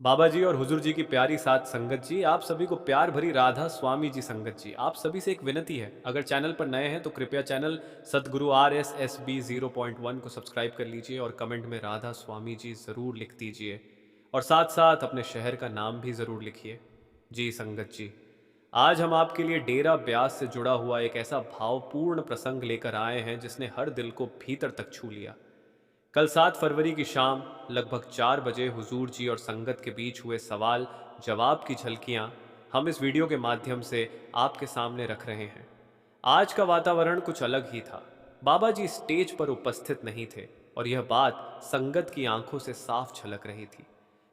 बाबा जी और हुजूर जी की प्यारी साथ संगत जी, आप सभी को प्यार भरी राधा स्वामी जी संगत जी, आप सभी से एक विनती है। अगर चैनल पर नए हैं तो कृपया चैनल सतगुरु RSSB 0.1 को सब्सक्राइब कर लीजिए और कमेंट में राधा स्वामी जी ज़रूर लिख दीजिए। और साथ साथ अपने शहर का नाम भी ज़रूर लिखिए। जी संगत जी, आज हम आपके लिए डेरा ब्यास से जुड़ा हुआ एक ऐसा भावपूर्ण प्रसंग लेकर आए हैं जिसने हर दिल को भीतर तक छू लिया। कल 7 फरवरी की शाम लगभग 4 बजे हुजूर जी और संगत के बीच हुए सवाल जवाब की झलकियां हम इस वीडियो के माध्यम से आपके सामने रख रहे हैं। आज का वातावरण कुछ अलग ही था। बाबा जी स्टेज पर उपस्थित नहीं थे और यह बात संगत की आंखों से साफ झलक रही थी।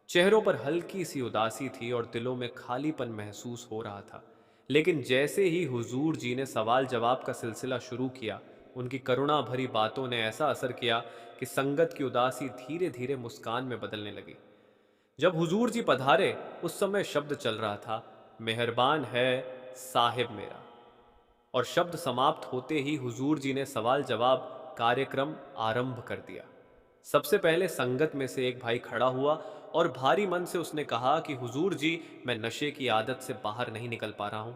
चेहरों पर हल्की सी उदासी थी और दिलों में खालीपन महसूस हो रहा था। लेकिन जैसे ही हुजूर जी ने सवाल जवाब का सिलसिला शुरू किया, उनकी करुणा भरी बातों ने ऐसा असर किया कि संगत की उदासी धीरे धीरे मुस्कान में बदलने लगी। जब हुजूर जी पधारे, उस समय शब्द चल रहा था, मेहरबान है साहिब मेरा। और शब्द समाप्त होते ही हुजूर जी ने सवाल जवाब कार्यक्रम आरंभ कर दिया। सबसे पहले संगत में से एक भाई खड़ा हुआ और भारी मन से उसने कहा कि हुजूर जी, मैं नशे की आदत से बाहर नहीं निकल पा रहा हूं,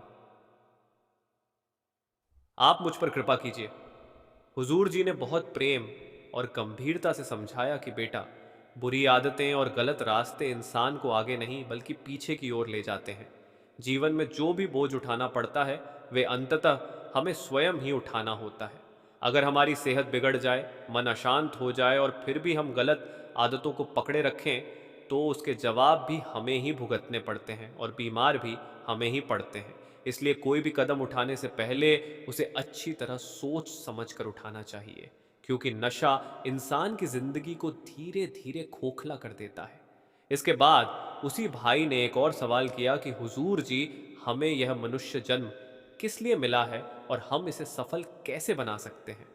आप मुझ पर कृपा कीजिए। हुजूर जी ने बहुत प्रेम और गंभीरता से समझाया कि बेटा, बुरी आदतें और गलत रास्ते इंसान को आगे नहीं बल्कि पीछे की ओर ले जाते हैं। जीवन में जो भी बोझ उठाना पड़ता है, वे अंततः हमें स्वयं ही उठाना होता है। अगर हमारी सेहत बिगड़ जाए, मन अशांत हो जाए और फिर भी हम गलत आदतों को पकड़े रखें, तो उसके जवाब भी हमें ही भुगतने पड़ते हैं और बीमार भी हमें ही पड़ते हैं। इसलिए कोई भी कदम उठाने से पहले उसे अच्छी तरह सोच समझ कर उठाना चाहिए, क्योंकि नशा इंसान की जिंदगी को धीरे धीरे खोखला कर देता है। इसके बाद उसी भाई ने एक और सवाल किया कि हुजूर जी, हमें यह मनुष्य जन्म किस लिए मिला है और हम इसे सफल कैसे बना सकते हैं।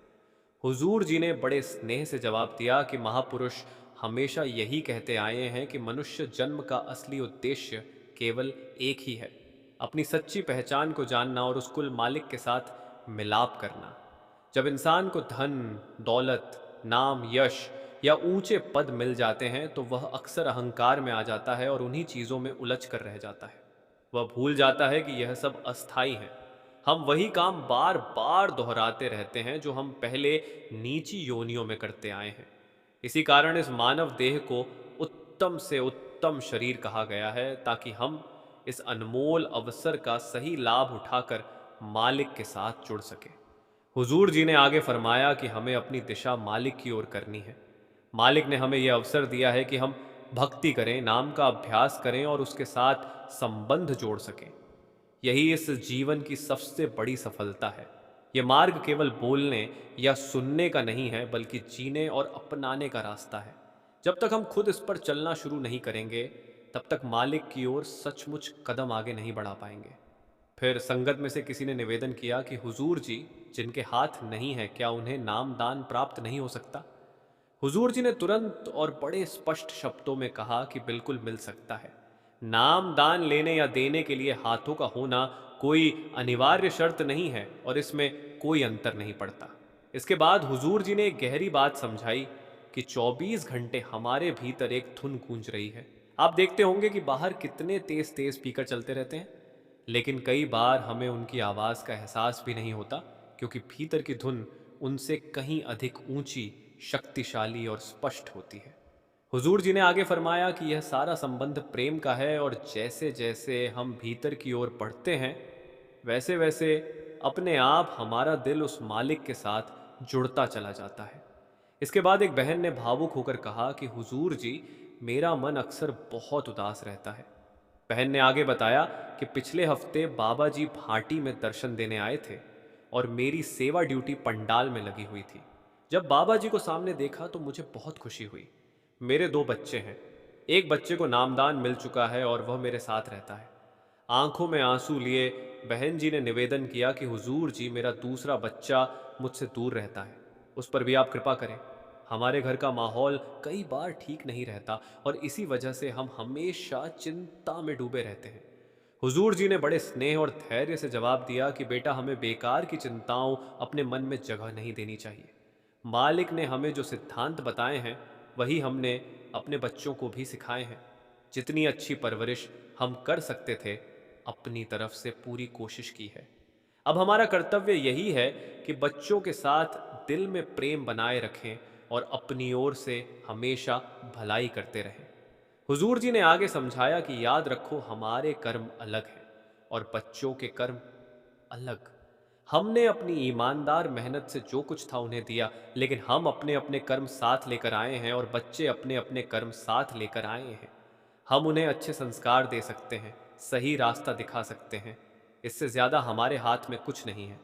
हुजूर जी ने बड़े स्नेह से जवाब दिया कि महापुरुष हमेशा यही कहते आए हैं कि मनुष्य जन्म का असली उद्देश्य केवल एक ही है, अपनी सच्ची पहचान को जानना और उस कुल मालिक के साथ मिलाप करना। जब इंसान को धन, दौलत, नाम, यश या ऊंचे पद मिल जाते हैं तो वह अक्सर अहंकार में आ जाता है और उन्हीं चीजों में उलझ कर रह जाता है। वह भूल जाता है कि यह सब अस्थाई है। हम वही काम बार बार दोहराते रहते हैं जो हम पहले नीची योनियों में करते आए हैं। इसी कारण इस मानव देह को उत्तम से उत्तम शरीर कहा गया है, ताकि हम इस अनमोल अवसर का सही लाभ उठाकर मालिक के साथ जुड़ सके। हुजूर जी ने आगे फरमाया कि हमें अपनी दिशा मालिक की ओर करनी है। मालिक ने हमें यह अवसर दिया है कि हम भक्ति करें, नाम का अभ्यास करें और उसके साथ संबंध जोड़ सकें। यही इस जीवन की सबसे बड़ी सफलता है। यह मार्ग केवल बोलने या सुनने का नहीं है, बल्कि जीने और अपनाने का रास्ता है। जब तक हम खुद इस पर चलना शुरू नहीं करेंगे, तब तक मालिक की ओर सचमुच कदम आगे नहीं बढ़ा पाएंगे। फिर संगत में से किसी ने निवेदन किया कि हुजूर जी, जिनके हाथ नहीं है, क्या उन्हें नाम दान प्राप्त नहीं हो सकता। हुजूर जी ने तुरंत और बड़े स्पष्ट शब्दों में कहा कि बिल्कुल मिल सकता है। नाम दान लेने या देने के लिए हाथों का होना कोई अनिवार्य शर्त नहीं है और इसमें कोई अंतर नहीं पड़ता। इसके बाद हुजूर जी ने एक गहरी बात समझाई कि 24 घंटे हमारे भीतर एक धुन गूंज रही है। आप देखते होंगे कि बाहर कितने तेज तेज स्पीकर चलते रहते हैं, लेकिन कई बार हमें उनकी आवाज का एहसास भी नहीं होता, क्योंकि भीतर की धुन उनसे कहीं अधिक ऊंची, शक्तिशाली और स्पष्ट होती है। हुजूर जी ने आगे फरमाया कि यह सारा संबंध प्रेम का है और जैसे जैसे हम भीतर की ओर बढ़ते हैं, वैसे वैसे अपने आप हमारा दिल उस मालिक के साथ जुड़ता चला जाता है। इसके बाद एक बहन ने भावुक होकर कहा कि हुजूर जी, मेरा मन अक्सर बहुत उदास रहता है। बहन ने आगे बताया कि पिछले हफ्ते बाबा जी भाटी में दर्शन देने आए थे और मेरी सेवा ड्यूटी पंडाल में लगी हुई थी। जब बाबा जी को सामने देखा तो मुझे बहुत खुशी हुई। मेरे 2 बच्चे हैं। एक बच्चे को नामदान मिल चुका है और वह मेरे साथ रहता है। आंखों में आंसू लिए बहन जी ने निवेदन किया कि हुजूर जी, मेरा दूसरा बच्चा मुझसे दूर रहता है, उस पर भी आप कृपा करें। हमारे घर का माहौल कई बार ठीक नहीं रहता और इसी वजह से हम हमेशा चिंता में डूबे रहते हैं। हुजूर जी ने बड़े स्नेह और धैर्य से जवाब दिया कि बेटा, हमें बेकार की चिंताओं अपने मन में जगह नहीं देनी चाहिए। मालिक ने हमें जो सिद्धांत बताए हैं, वही हमने अपने बच्चों को भी सिखाए हैं। जितनी अच्छी परवरिश हम कर सकते थे, अपनी तरफ से पूरी कोशिश की है। अब हमारा कर्तव्य यही है कि बच्चों के साथ दिल में प्रेम बनाए रखें और अपनी ओर से हमेशा भलाई करते रहें। हुजूर जी ने आगे समझाया कि याद रखो, हमारे कर्म अलग हैं और बच्चों के कर्म अलग। हमने अपनी ईमानदार मेहनत से जो कुछ था उन्हें दिया, लेकिन हम अपने अपने कर्म साथ लेकर आए हैं और बच्चे अपने अपने कर्म साथ लेकर आए हैं। हम उन्हें अच्छे संस्कार दे सकते हैं, सही रास्ता दिखा सकते हैं, इससे ज़्यादा हमारे हाथ में कुछ नहीं है।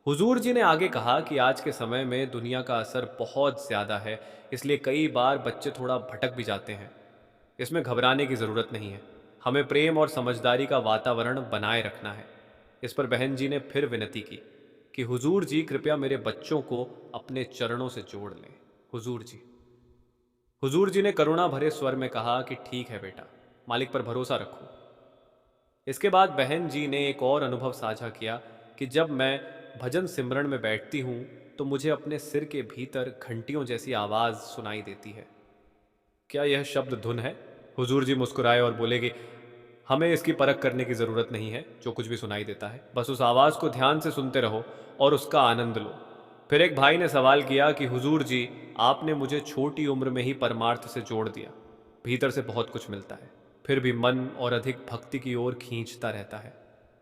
हुजूर जी ने आगे कहा कि आज के समय में दुनिया का असर बहुत ज़्यादा है, इसलिए कई बार बच्चे थोड़ा भटक भी जाते हैं। इसमें घबराने की ज़रूरत नहीं है। हमें प्रेम और समझदारी का वातावरण बनाए रखना है। इस पर बहन जी ने फिर विनती की कि हुजूर जी कृपया मेरे बच्चों को अपने चरणों से जोड़ लें। हुजूर जी ने करुणा भरे स्वर में कहा कि ठीक है बेटा, मालिक पर भरोसा रखो। इसके बाद बहन जी ने एक और अनुभव साझा किया कि जब मैं भजन सिमरन में बैठती हूँ तो मुझे अपने सिर के भीतर घंटियों जैसी आवाज़ सुनाई देती है। क्या यह शब्द धुन है? हुजूर जी मुस्कुराए और बोले कि हमें इसकी परख करने की ज़रूरत नहीं है, जो कुछ भी सुनाई देता है बस उस आवाज़ को ध्यान से सुनते रहो और उसका आनंद लो। फिर एक भाई ने सवाल किया कि हुजूर जी, आपने मुझे छोटी उम्र में ही परमार्थ से जोड़ दिया, भीतर से बहुत कुछ मिलता है, फिर भी मन और अधिक भक्ति की ओर खींचता रहता है।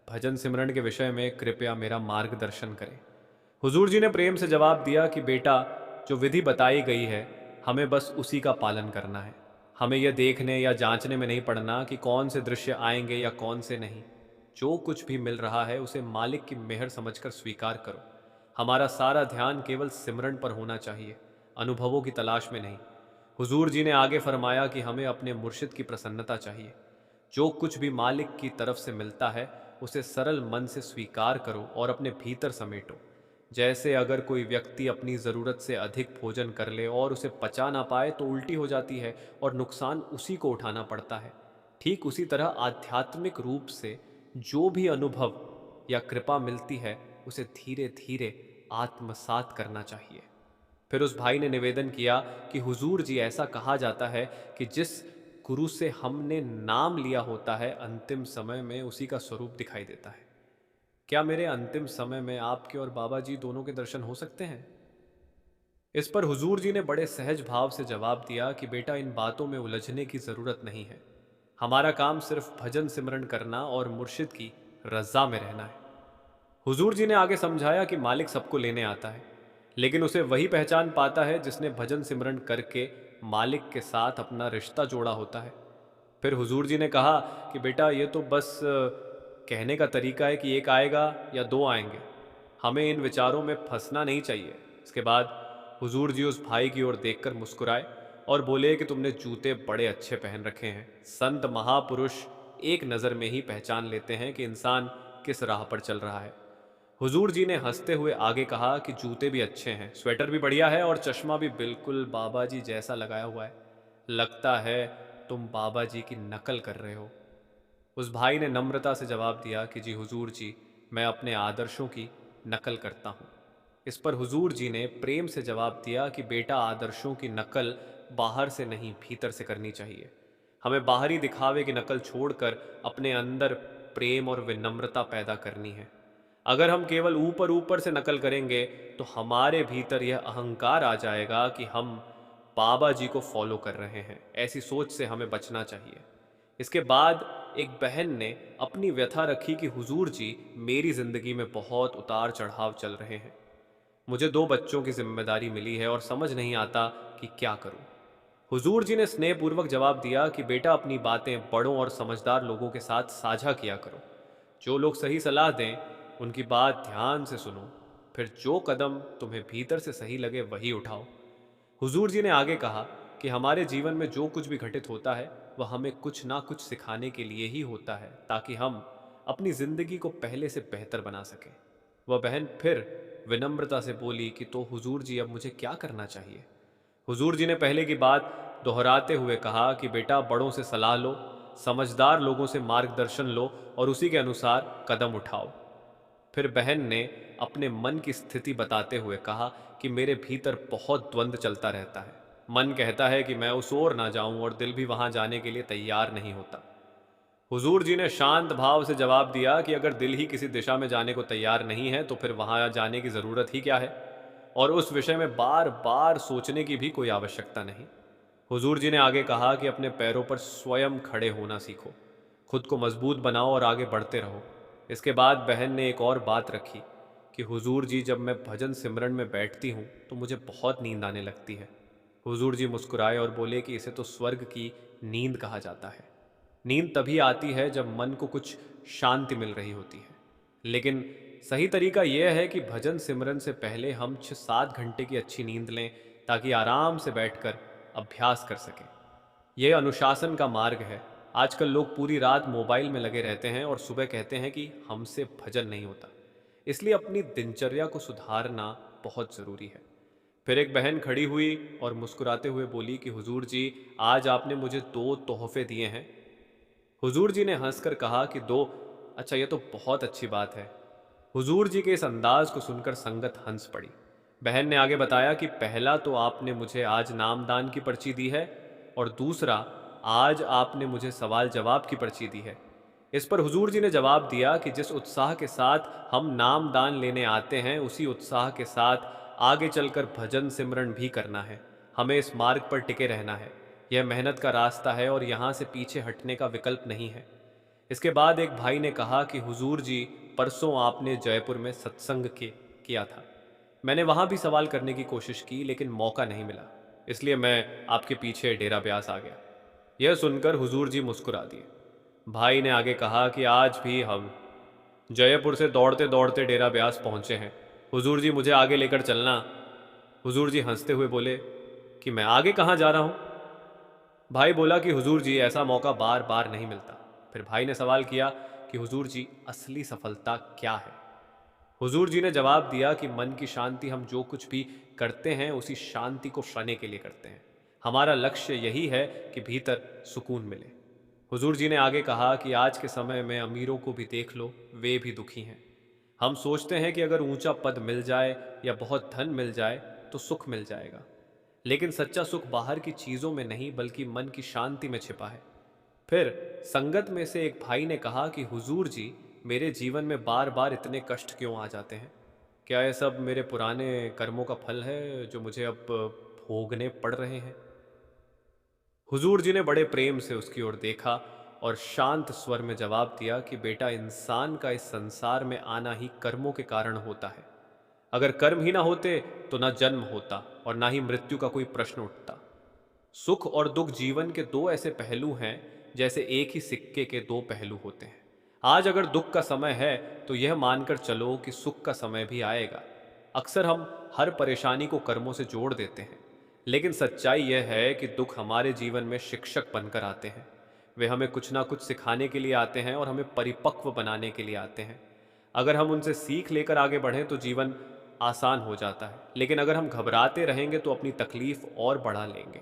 भजन सिमरन के विषय में कृपया मेरा मार्गदर्शन करें। हुजूर जी ने प्रेम से जवाब दिया कि बेटा, जो विधि बताई गई है हमें बस उसी का पालन करना है। हमें यह देखने या जांचने में नहीं पड़ना कि कौन से दृश्य आएंगे या कौन से नहीं। जो कुछ भी मिल रहा है उसे मालिक की मेहर समझकर स्वीकार करो। हमारा सारा ध्यान केवल सिमरन पर होना चाहिए, अनुभवों की तलाश में नहीं। हुजूर जी ने आगे फरमाया कि हमें अपने मुर्शिद की प्रसन्नता चाहिए। जो कुछ भी मालिक की तरफ से मिलता है उसे सरल मन से स्वीकार करो और अपने भीतर समेटो। जैसे अगर कोई व्यक्ति अपनी ज़रूरत से अधिक भोजन कर ले और उसे पचा ना पाए तो उल्टी हो जाती है और नुकसान उसी को उठाना पड़ता है। ठीक उसी तरह आध्यात्मिक रूप से जो भी अनुभव या कृपा मिलती है उसे धीरे धीरे आत्मसात करना चाहिए। फिर उस भाई ने निवेदन किया कि हुजूर जी, ऐसा कहा जाता है कि जिस गुरु से हमने नाम लिया होता है अंतिम समय में उसी का स्वरूप दिखाई देता है। क्या मेरे अंतिम समय में आपके और बाबा जी दोनों के दर्शन हो सकते हैं? इस पर हुजूर जी ने बड़े सहज भाव से जवाब दिया कि बेटा, इन बातों में उलझने की जरूरत नहीं है। हमारा काम सिर्फ भजन सिमरन करना और मुर्शिद की रजा में रहना है। हुजूर जी ने आगे समझाया कि मालिक सबको लेने आता है, लेकिन उसे वही पहचान पाता है जिसने भजन सिमरन करके मालिक के साथ अपना रिश्ता जोड़ा होता है। फिर हुजूर जी ने कहा कि बेटा, ये तो बस कहने का तरीका है कि एक आएगा या दो आएंगे। हमें इन विचारों में फंसना नहीं चाहिए। इसके बाद हुजूर जी उस भाई की ओर देखकर मुस्कुराए और बोले कि तुमने जूते बड़े अच्छे पहन रखे हैं। संत महापुरुष एक नज़र में ही पहचान लेते हैं कि इंसान किस राह पर चल रहा है। हुजूर जी ने हंसते हुए आगे कहा कि जूते भी अच्छे हैं, स्वेटर भी बढ़िया है और चश्मा भी बिल्कुल बाबा जी जैसा लगाया हुआ है। लगता है तुम बाबा जी की नकल कर रहे हो। उस भाई ने नम्रता से जवाब दिया कि जी हुजूर जी, मैं अपने आदर्शों की नकल करता हूँ। इस पर हुजूर जी ने प्रेम से जवाब दिया कि बेटा, आदर्शों की नकल बाहर से नहीं भीतर से करनी चाहिए। हमें बाहरी दिखावे की नकल छोड़कर अपने अंदर प्रेम और विनम्रता पैदा करनी है। अगर हम केवल ऊपर ऊपर से नकल करेंगे तो हमारे भीतर यह अहंकार आ जाएगा कि हम बाबा जी को फॉलो कर रहे हैं। ऐसी सोच से हमें बचना चाहिए। इसके बाद एक बहन ने अपनी व्यथा रखी कि हुजूर जी, मेरी ज़िंदगी में बहुत उतार चढ़ाव चल रहे हैं। मुझे दो बच्चों की जिम्मेदारी मिली है और समझ नहीं आता कि क्या करूं। हुजूर जी ने स्नेहपूर्वक जवाब दिया कि बेटा, अपनी बातें बड़ों और समझदार लोगों के साथ साझा किया करो। जो लोग सही सलाह दें उनकी बात ध्यान से सुनो, फिर जो कदम तुम्हें भीतर से सही लगे वही उठाओ। हुजूर जी ने आगे कहा कि हमारे जीवन में जो कुछ भी घटित होता है वह हमें कुछ ना कुछ सिखाने के लिए ही होता है, ताकि हम अपनी जिंदगी को पहले से बेहतर बना सकें। वह बहन फिर विनम्रता से बोली कि तो हुजूर जी, अब मुझे क्या करना चाहिए? हुजूर जी ने पहले की बात दोहराते हुए कहा कि बेटा, बड़ों से सलाह लो, समझदार लोगों से मार्गदर्शन लो और उसी के अनुसार कदम उठाओ। फिर बहन ने अपने मन की स्थिति बताते हुए कहा कि मेरे भीतर बहुत द्वंद्व चलता रहता है। मन कहता है कि मैं उस ओर ना जाऊं और दिल भी वहां जाने के लिए तैयार नहीं होता। हुजूर जी ने शांत भाव से जवाब दिया कि अगर दिल ही किसी दिशा में जाने को तैयार नहीं है तो फिर वहां जाने की ज़रूरत ही क्या है, और उस विषय में बार बार सोचने की भी कोई आवश्यकता नहीं। हुजूर जी ने आगे कहा कि अपने पैरों पर स्वयं खड़े होना सीखो, खुद को मजबूत बनाओ और आगे बढ़ते रहो। इसके बाद बहन ने एक और बात रखी कि हुजूर जी, जब मैं भजन सिमरन में बैठती हूँ तो मुझे बहुत नींद आने लगती है। हुजूर जी मुस्कुराए और बोले कि इसे तो स्वर्ग की नींद कहा जाता है। नींद तभी आती है जब मन को कुछ शांति मिल रही होती है। लेकिन सही तरीका यह है कि भजन सिमरन से पहले हम 6-7 घंटे की अच्छी नींद लें, ताकि आराम से बैठकर अभ्यास कर सकें। यह अनुशासन का मार्ग है। आजकल लोग पूरी रात मोबाइल में लगे रहते हैं और सुबह कहते हैं कि हमसे भजन नहीं होता। इसलिए अपनी दिनचर्या को सुधारना बहुत ज़रूरी है। फिर एक बहन खड़ी हुई और मुस्कुराते हुए बोली कि हुजूर जी, आज आपने मुझे 2 तोहफे दिए हैं। हुजूर जी ने हंसकर कहा कि 2? अच्छा, यह तो बहुत अच्छी बात है। हुजूर जी के इस अंदाज को सुनकर संगत हंस पड़ी। बहन ने आगे बताया कि पहला तो आपने मुझे आज नामदान की पर्ची दी है, और दूसरा, आज आपने मुझे सवाल जवाब की पर्ची दी है। इस पर हुजूर जी ने जवाब दिया कि जिस उत्साह के साथ हम नामदान लेने आते हैं, उसी उत्साह के साथ आगे चलकर भजन सिमरन भी करना है। हमें इस मार्ग पर टिके रहना है। यह मेहनत का रास्ता है और यहाँ से पीछे हटने का विकल्प नहीं है। इसके बाद एक भाई ने कहा कि हुजूर जी, परसों आपने जयपुर में सत्संग किया था। मैंने वहाँ भी सवाल करने की कोशिश की, लेकिन मौका नहीं मिला। इसलिए मैं आपके पीछे डेरा ब्यास आ गया। यह सुनकर हुजूर जी मुस्कुरा दिए। भाई ने आगे कहा कि आज भी हम जयपुर से दौड़ते दौड़ते डेरा ब्यास पहुँचे हैं। हुजूर जी, मुझे आगे लेकर चलना। हुजूर जी हंसते हुए बोले कि मैं आगे कहाँ जा रहा हूँ? भाई बोला कि हुजूर जी, ऐसा मौका बार बार नहीं मिलता। फिर भाई ने सवाल किया कि हुजूर जी, असली सफलता क्या है? हुजूर जी ने जवाब दिया कि मन की शांति, हम जो कुछ भी करते हैं उसी शांति को पाने के लिए करते हैं। हमारा लक्ष्य यही है कि भीतर सुकून मिले। हुजूर जी ने आगे कहा कि आज के समय में अमीरों को भी देख लो, वे भी दुखी हैं। हम सोचते हैं कि अगर ऊंचा पद मिल जाए या बहुत धन मिल जाए तो सुख मिल जाएगा, लेकिन सच्चा सुख बाहर की चीज़ों में नहीं बल्कि मन की शांति में छिपा है। फिर संगत में से एक भाई ने कहा कि हुजूर जी, मेरे जीवन में बार बार इतने कष्ट क्यों आ जाते हैं? क्या यह सब मेरे पुराने कर्मों का फल है जो मुझे अब भोगने पड़ रहे हैं? हुजूर जी ने बड़े प्रेम से उसकी ओर देखा और शांत स्वर में जवाब दिया कि बेटा, इंसान का इस संसार में आना ही कर्मों के कारण होता है। अगर कर्म ही ना होते तो ना जन्म होता और ना ही मृत्यु का कोई प्रश्न उठता। सुख और दुख जीवन के दो ऐसे पहलू हैं जैसे एक ही सिक्के के दो पहलू होते हैं। आज अगर दुख का समय है तो यह मानकर चलो कि सुख का समय भी आएगा। अक्सर हम हर परेशानी को कर्मों से जोड़ देते हैं, लेकिन सच्चाई यह है कि दुख हमारे जीवन में शिक्षक बनकर आते हैं। वे हमें कुछ ना कुछ सिखाने के लिए आते हैं और हमें परिपक्व बनाने के लिए आते हैं। अगर हम उनसे सीख लेकर आगे बढ़ें तो जीवन आसान हो जाता है, लेकिन अगर हम घबराते रहेंगे तो अपनी तकलीफ और बढ़ा लेंगे।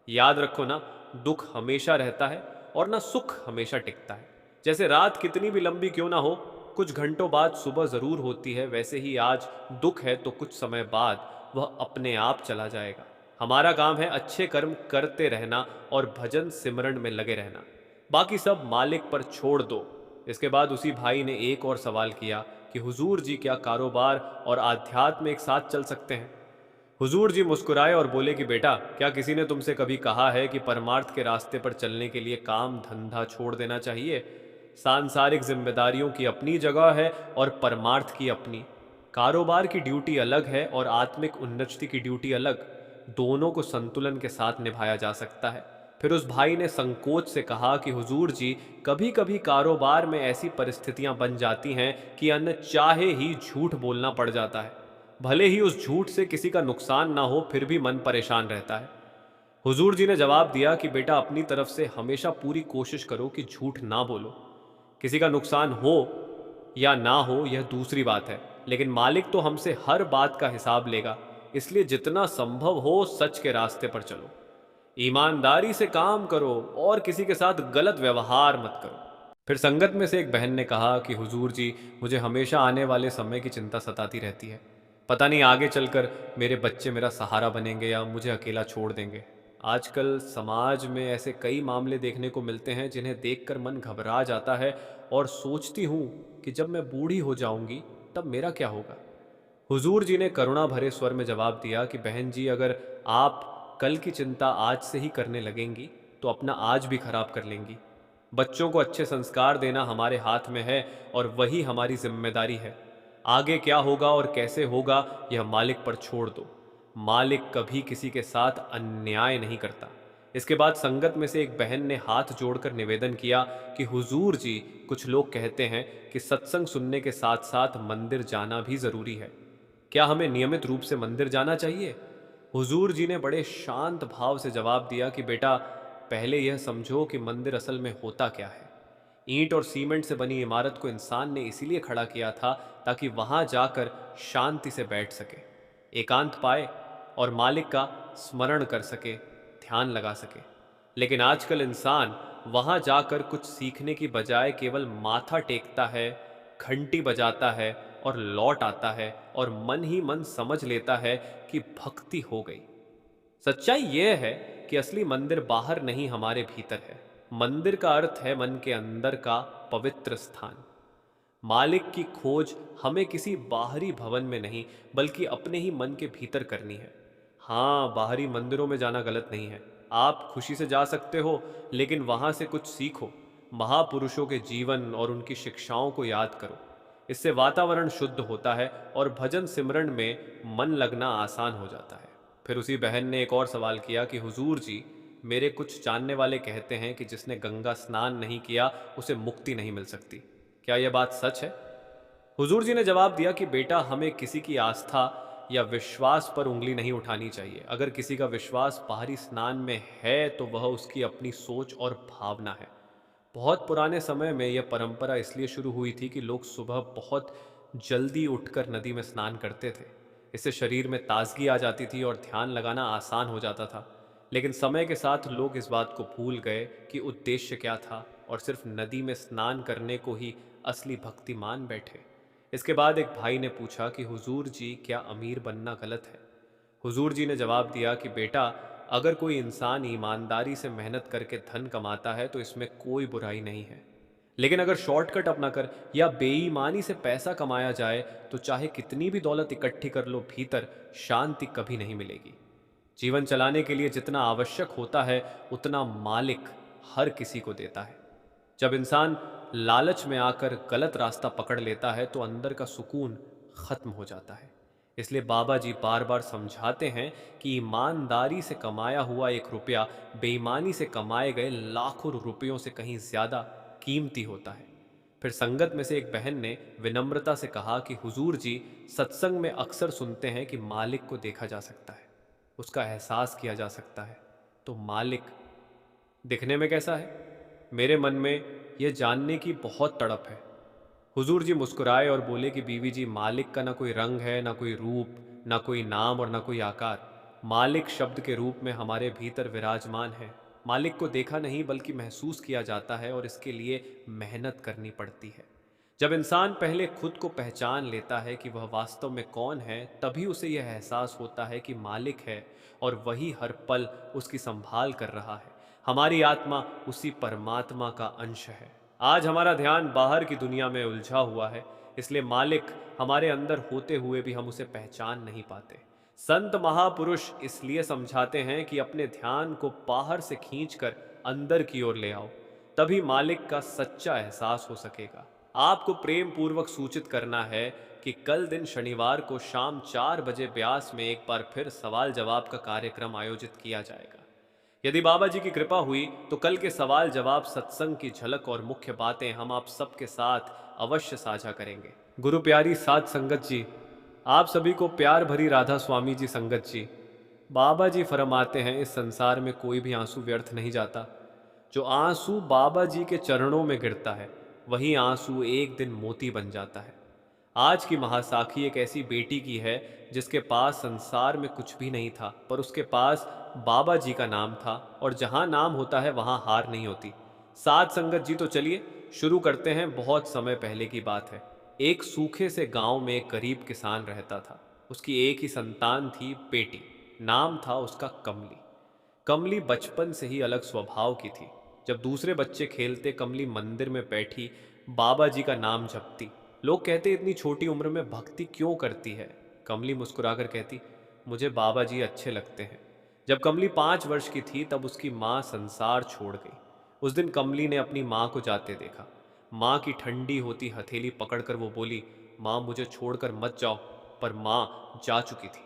याद रखो ना, दुख हमेशा रहता है और ना सुख हमेशा टिकता है। जैसे रात कितनी भी लंबी क्यों ना हो, कुछ घंटों बाद सुबह जरूर होती है, वैसे ही आज दुख है तो कुछ समय बाद वह अपने आप चला जाएगा। हमारा काम है अच्छे कर्म करते रहना और भजन सिमरन में लगे रहना। बाकी सब मालिक पर छोड़ दो। इसके बाद उसी भाई ने एक और सवाल किया कि हुजूर जी, क्या कारोबार और आध्यात्म एक साथ चल सकते हैं? हुजूर जी मुस्कुराए और बोले कि बेटा, क्या किसी ने तुमसे कभी कहा है कि परमार्थ के रास्ते पर चलने के लिए काम धंधा छोड़ देना चाहिए? सांसारिक जिम्मेदारियों की अपनी जगह है और परमार्थ की अपनी। कारोबार की ड्यूटी अलग है और आत्मिक उन्नति की ड्यूटी अलग। दोनों को संतुलन के साथ निभाया जा सकता है। फिर उस भाई ने संकोच से कहा कि हुजूर जी, कभी कभी कारोबार में ऐसी परिस्थितियां बन जाती हैं कि अनचाहे ही झूठ बोलना पड़ जाता है। भले ही उस झूठ से किसी का नुकसान ना हो, फिर भी मन परेशान रहता है। हुजूर जी ने जवाब दिया कि बेटा, अपनी तरफ से हमेशा पूरी कोशिश करो कि झूठ ना बोलो। किसी का नुकसान हो या ना हो यह दूसरी बात है, लेकिन मालिक तो हमसे हर बात का हिसाब लेगा। इसलिए जितना संभव हो सच के रास्ते पर चलो, ईमानदारी से काम करो और किसी के साथ गलत व्यवहार मत करो। फिर संगत में से एक बहन ने कहा कि हुजूर जी, मुझे हमेशा आने वाले समय की चिंता सताती रहती है। पता नहीं आगे चलकर मेरे बच्चे मेरा सहारा बनेंगे या मुझे अकेला छोड़ देंगे। आजकल समाज में ऐसे कई मामले देखने को मिलते हैं जिन्हें देखकर मन घबरा जाता है और सोचती हूँ कि जब मैं बूढ़ी हो जाऊंगी तब मेरा क्या होगा। हुजूर जी ने करुणा भरे स्वर में जवाब दिया कि बहन जी, अगर आप कल की चिंता आज से ही करने लगेंगी तो अपना आज भी खराब कर लेंगी। बच्चों को अच्छे संस्कार देना हमारे हाथ में है और वही हमारी जिम्मेदारी है। आगे क्या होगा और कैसे होगा यह मालिक पर छोड़ दो। मालिक कभी किसी के साथ अन्याय नहीं करता। इसके बाद संगत में से एक बहन ने हाथ जोड़कर निवेदन किया कि हुजूर जी, कुछ लोग कहते हैं कि सत्संग सुनने के साथ साथ मंदिर जाना भी जरूरी है। क्या हमें नियमित रूप से मंदिर जाना चाहिए? हुजूर जी ने बड़े शांत भाव से जवाब दिया कि बेटा, पहले यह समझो कि मंदिर असल में होता क्या है। ईंट और सीमेंट से बनी इमारत को इंसान ने इसीलिए खड़ा किया था ताकि वहां जाकर शांति से बैठ सके, एकांत पाए और मालिक का स्मरण कर सके, ध्यान लगा सके। लेकिन आजकल इंसान वहां जाकर कुछ सीखने की बजाय केवल माथा टेकता है, घंटी बजाता है और लौट आता है और मन ही मन समझ लेता है कि भक्ति हो गई। सच्चाई यह है कि असली मंदिर बाहर नहीं, हमारे भीतर है। मंदिर का अर्थ है मन के अंदर का पवित्र स्थान। मालिक की खोज हमें किसी बाहरी भवन में नहीं बल्कि अपने ही मन के भीतर करनी है। हाँ, बाहरी मंदिरों में जाना गलत नहीं है। आप खुशी से जा सकते हो, लेकिन वहां से कुछ सीखो। महापुरुषों के जीवन और उनकी शिक्षाओं को याद करो। इससे वातावरण शुद्ध होता है और भजन सिमरन में मन लगना आसान हो जाता है। फिर उसी बहन ने एक और सवाल किया कि हुजूर जी, मेरे कुछ जानने वाले कहते हैं कि जिसने गंगा स्नान नहीं किया उसे मुक्ति नहीं मिल सकती। क्या यह बात सच है? हुजूर जी ने जवाब दिया कि बेटा, हमें किसी की आस्था या विश्वास पर उंगली नहीं उठानी चाहिए। अगर किसी का विश्वास बाहरी स्नान में है तो वह उसकी अपनी सोच और भावना है। बहुत पुराने समय में यह परंपरा इसलिए शुरू हुई थी कि लोग सुबह बहुत जल्दी उठकर नदी में स्नान करते थे। इससे शरीर में ताजगी आ जाती थी और ध्यान लगाना आसान हो जाता था। लेकिन समय के साथ लोग इस बात को भूल गए कि उद्देश्य क्या था और सिर्फ नदी में स्नान करने को ही असली भक्ति मान बैठे। इसके बाद एक भाई ने पूछा कि हुजूर जी, क्या अमीर बनना गलत है? हुजूर जी ने जवाब दिया कि बेटा, अगर कोई इंसान ईमानदारी से मेहनत करके धन कमाता है तो इसमें कोई बुराई नहीं है। लेकिन अगर शॉर्टकट अपनाकर या बेईमानी से पैसा कमाया जाए तो चाहे कितनी भी दौलत इकट्ठी कर लो, भीतर शांति कभी नहीं मिलेगी। जीवन चलाने के लिए जितना आवश्यक होता है उतना मालिक हर किसी को देता है। जब इंसान लालच में आकर गलत रास्ता पकड़ लेता है तो अंदर का सुकून खत्म हो जाता है। इसलिए बाबा जी बार बार समझाते हैं कि ईमानदारी से कमाया हुआ एक रुपया बेईमानी से कमाए गए लाखों रुपयों से कहीं ज्यादा कीमती होता है। फिर संगत में से एक बहन ने विनम्रता से कहा कि हुजूर जी, सत्संग में अक्सर सुनते हैं कि मालिक को देखा जा सकता है, उसका एहसास किया जा सकता है। तो मालिक दिखने में कैसा है? मेरे मन में यह जानने की बहुत तड़प है। हुजूर जी मुस्कुराए और बोले कि बीवी जी, मालिक का ना कोई रंग है, ना कोई रूप, ना कोई नाम और ना कोई आकार। मालिक शब्द के रूप में हमारे भीतर विराजमान है। मालिक को देखा नहीं बल्कि महसूस किया जाता है और इसके लिए मेहनत करनी पड़ती है। जब इंसान पहले खुद को पहचान लेता है कि वह वास्तव में कौन है, तभी उसे यह एहसास होता है कि मालिक है और वही हर पल उसकी संभाल कर रहा है। हमारी आत्मा उसी परमात्मा का अंश है। आज हमारा ध्यान बाहर की दुनिया में उलझा हुआ है, इसलिए मालिक हमारे अंदर होते हुए भी हम उसे पहचान नहीं पाते। संत महापुरुष इसलिए समझाते हैं कि अपने ध्यान को बाहर से खींचकर अंदर की ओर ले आओ, तभी मालिक का सच्चा एहसास हो सकेगा। आपको प्रेम पूर्वक सूचित करना है कि कल दिन शनिवार को शाम 4 बजे ब्यास में एक बार फिर सवाल जवाब का कार्यक्रम आयोजित किया जाएगा। यदि बाबा जी की कृपा हुई तो कल के सवाल जवाब सत्संग की झलक और मुख्य बातें हम आप सबके साथ अवश्य साझा करेंगे। गुरु प्यारी साध संगत जी, आप सभी को प्यार भरी राधा स्वामी जी संगत जी। बाबा जी फरमाते हैं, इस संसार में कोई भी आंसू व्यर्थ नहीं जाता। जो आंसू बाबा जी के चरणों में गिरता है वही आंसू एक दिन मोती बन जाता है। आज की महासाखी एक ऐसी बेटी की है जिसके पास संसार में कुछ भी नहीं था, पर उसके पास बाबा जी का नाम था, और जहां नाम होता है वहां हार नहीं होती। साध संगत जी, तो चलिए शुरू करते हैं। बहुत समय पहले की बात है। एक सूखे से गांव में एक गरीब किसान रहता था। उसकी एक ही संतान थी, बेटी। नाम था उसका कमली। कमली बचपन से ही अलग स्वभाव की थी। जब दूसरे बच्चे खेलते, कमली मंदिर में बैठी बाबा जी का नाम जपती। लोग कहते, इतनी छोटी उम्र में भक्ति क्यों करती है? कमली मुस्कुराकर कहती, मुझे बाबा जी अच्छे लगते हैं। जब कमली 5 वर्ष की थी तब उसकी माँ संसार छोड़ गई। उस दिन कमली ने अपनी माँ को जाते देखा। माँ की ठंडी होती हथेली पकड़कर वो बोली, माँ मुझे छोड़कर मत जाओ। पर माँ जा चुकी थी।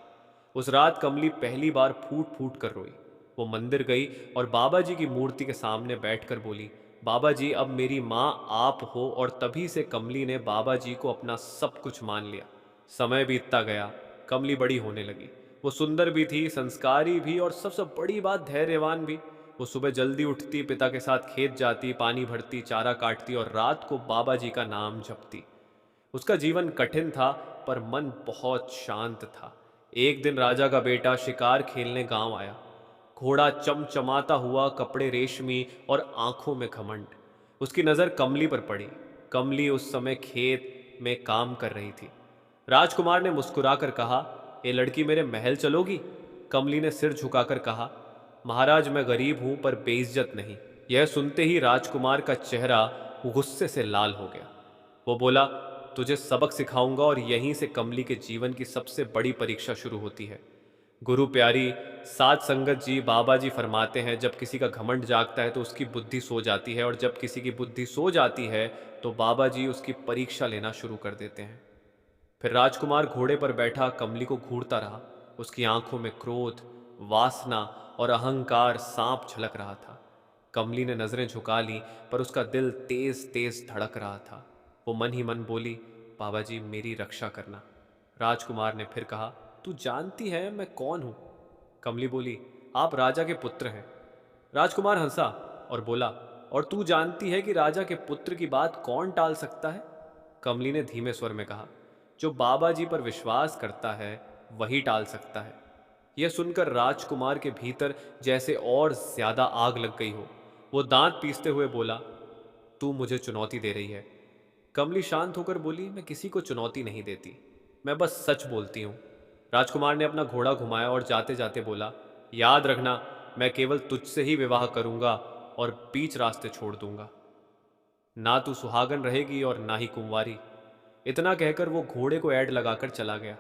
उस रात कमली पहली बार फूट फूट कर रोई। वो मंदिर गई और बाबा जी की मूर्ति के सामने बैठकर बोली, बाबा जी अब मेरी माँ आप हो। और तभी से कमली ने बाबा जी को अपना सब कुछ मान लिया। समय बीतता गया, कमली बड़ी होने लगी। वो सुंदर भी थी, संस्कारी भी, और सबसे बड़ी बात धैर्यवान भी। वो सुबह जल्दी उठती, पिता के साथ खेत जाती, पानी भरती, चारा काटती और रात को बाबा जी का नाम जपती। उसका जीवन कठिन था, पर मन बहुत शांत था। एक दिन राजा का बेटा शिकार खेलने गांव आया। घोड़ा चमचमाता हुआ, कपड़े रेशमी और आंखों में घमंड। उसकी नज़र कमली पर पड़ी। कमली उस समय खेत में काम कर रही थी। राजकुमार ने मुस्कुराकर कहा, ये लड़की मेरे महल चलोगी? कमली ने सिर झुकाकर कहा, महाराज मैं गरीब हूं पर बेइज्जत नहीं। यह सुनते ही राजकुमार का चेहरा गुस्से से लाल हो गया। वो बोला, तुझे सबक सिखाऊंगा। और यहीं से कमली के जीवन की सबसे बड़ी परीक्षा शुरू होती है। गुरु प्यारी साध संगत जी बाबा जी फरमाते हैं, जब किसी का घमंड जागता है तो उसकी बुद्धि सो जाती है, और जब किसी की बुद्धि सो जाती है तो बाबा जी उसकी परीक्षा लेना शुरू कर देते हैं। फिर राजकुमार घोड़े पर बैठा कमली को घूरता रहा। उसकी आंखों में क्रोध, वासना और अहंकार सांप झलक रहा था। कमली ने नजरें झुका ली, पर उसका दिल तेज तेज धड़क रहा था। वो मन ही मन बोली, बाबा जी मेरी रक्षा करना। राजकुमार ने फिर कहा, तू जानती है मैं कौन हूं? कमली बोली, आप राजा के पुत्र हैं। राजकुमार हंसा और बोला, और तू जानती है कि राजा के पुत्र की बात कौन टाल सकता है? कमली ने धीमे स्वर में कहा, जो बाबा जी पर विश्वास करता है वही टाल सकता है। यह सुनकर राजकुमार के भीतर जैसे और ज्यादा आग लग गई हो। वो दांत पीसते हुए बोला, तू मुझे चुनौती दे रही है? कमली शांत होकर बोली, मैं किसी को चुनौती नहीं देती, मैं बस सच बोलती हूँ। राजकुमार ने अपना घोड़ा घुमाया और जाते जाते बोला, याद रखना मैं केवल तुझसे ही विवाह करूंगा और बीच रास्ते छोड़ दूंगा। ना तू सुहागन रहेगी और ना ही कुंवारी। इतना कहकर वो घोड़े को ऐड लगाकर चला गया।